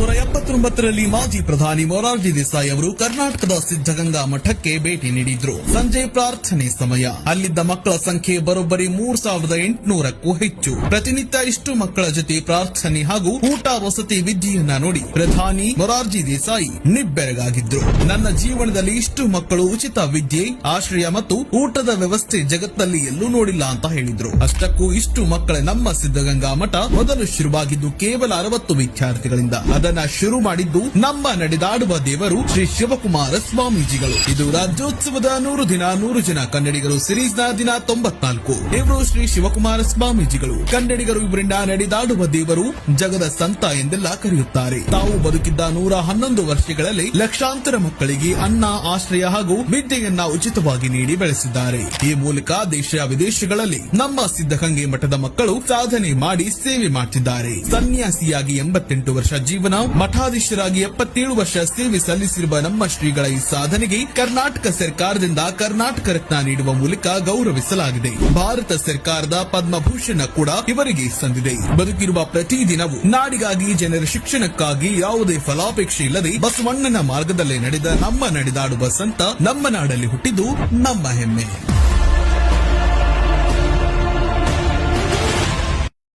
1979ರಲ್ಲಿ ಮಾಜಿ ಪ್ರಧಾನಿ ಮೊರಾರ್ಜಿ ದೇಸಾಯಿ ಅವರು ಕರ್ನಾಟಕದ ಸಿದ್ದಗಂಗಾ ಮಠಕ್ಕೆ ಭೇಟಿ ನೀಡಿದ್ರು. ಸಂಜೆ ಪ್ರಾರ್ಥನೆ ಸಮಯ. ಅಲ್ಲಿದ್ದ ಮಕ್ಕಳ ಸಂಖ್ಯೆ ಬರೋಬ್ಬರಿ 3800ಕ್ಕೂ ಹೆಚ್ಚು. ಪ್ರತಿನಿತ್ಯ ಇಷ್ಟು ಮಕ್ಕಳ ಜೊತೆ ಪ್ರಾರ್ಥನೆ ಹಾಗೂ ಊಟ ವಸತಿ ವಿದ್ಯೆಯನ್ನ ನೋಡಿ ಪ್ರಧಾನಿ ಮೊರಾರ್ಜಿ ದೇಸಾಯಿ ನಿಬ್ಬೆರಗಾಗಿದ್ರು. ನನ್ನ ಜೀವನದಲ್ಲಿ ಇಷ್ಟು ಮಕ್ಕಳು ಉಚಿತ ವಿದ್ಯೆ, ಆಶ್ರಯ ಮತ್ತು ಊಟದ ವ್ಯವಸ್ಥೆ ಜಗತ್ತಲ್ಲಿ ಎಲ್ಲೂ ನೋಡಿಲ್ಲ ಅಂತ ಹೇಳಿದ್ರು. ಅಷ್ಟಕ್ಕೂ ಇಷ್ಟು ಮಕ್ಕಳ ನಮ್ಮ ಸಿದ್ದಗಂಗಾ ಮಠ ಮೊದಲು ಶುರುವಾಗಿದ್ದು ಕೇವಲ 60 ವಿದ್ಯಾರ್ಥಿಗಳಿಂದ. ಅದನ್ನ ಶುರು ಮಾಡಿದ್ದು ನಮ್ಮ ನಡೆದಾಡುವ ದೇವರು ಶ್ರೀ ಶಿವಕುಮಾರ ಸ್ವಾಮೀಜಿಗಳು. ಇದು ರಾಜ್ಯೋತ್ಸವದ 100 ದಿನ 100 ಜನ ಕನ್ನಡಿಗರು ಸಿರೀಸ್ ನ ದಿನ 94. ಇವರು ಶ್ರೀ ಶಿವಕುಮಾರ ಸ್ವಾಮೀಜಿಗಳು. ಕನ್ನಡಿಗರು ಇವರಿಂದ ನಡೆದಾಡುವ ದೇವರು, ಜಗದ ಸಂತ ಎಂದೆಲ್ಲ ಕರೆಯುತ್ತಾರೆ. ತಾವು ಬದುಕಿದ್ದ 111 ವರ್ಷಗಳಲ್ಲಿ ಲಕ್ಷಾಂತರ ಮಕ್ಕಳಿಗೆ ಅನ್ನ, ಆಶ್ರಯ ಹಾಗೂ ವಿದ್ಯೆಯನ್ನ ಉಚಿತವಾಗಿ ನೀಡಿ ಬೆಳೆಸಿದ್ದಾರೆ. ಈ ಮೂಲಕ ದೇಶ ವಿದೇಶಗಳಲ್ಲಿ ನಮ್ಮ ಸಿದ್ದಗಂಗೆ ಮಠದ ಮಕ್ಕಳು ಸಾಧನೆ ಮಾಡಿ ಸೇವೆ ಮಾಡುತ್ತಿದ್ದಾರೆ. ಸನ್ಯಾಸಿಯಾಗಿ 88 ವರ್ಷ ಜೀವನ, ಮಠಾಧೀಶರಾಗಿ 77 ವರ್ಷ ಸೇವೆ ಸಲ್ಲಿಸಿರುವ ನಮ್ಮ ಶ್ರೀಗಳ ಈ ಸಾಧನೆಗೆ ಕರ್ನಾಟಕ ಸರ್ಕಾರದಿಂದ ಕರ್ನಾಟಕ ರತ್ನ ನೀಡುವ ಮೂಲಕ ಗೌರವಿಸಲಾಗಿದೆ. ಭಾರತ ಸರ್ಕಾರದ ಪದ್ಮಭೂಷಣ ಕೂಡ ಇವರಿಗೆ ಸಂದಿದೆ. ಬದುಕಿರುವ ಪ್ರತಿದಿನವೂ ನಾಡಿಗಾಗಿ, ಜನರ ಶಿಕ್ಷಣಕ್ಕಾಗಿ ಯಾವುದೇ ಫಲಾಪೇಕ್ಷೆ ಇಲ್ಲದೆ ಬಸವಣ್ಣನ ಮಾರ್ಗದಲ್ಲೇ ನಡೆದ ನಮ್ಮ ನಡೆದಾಡುವ ಸಂತ, ನಮ್ಮ ನಾಡಲ್ಲಿ ಹುಟ್ಟಿದ್ದು ನಮ್ಮ ಹೆಮ್ಮೆ.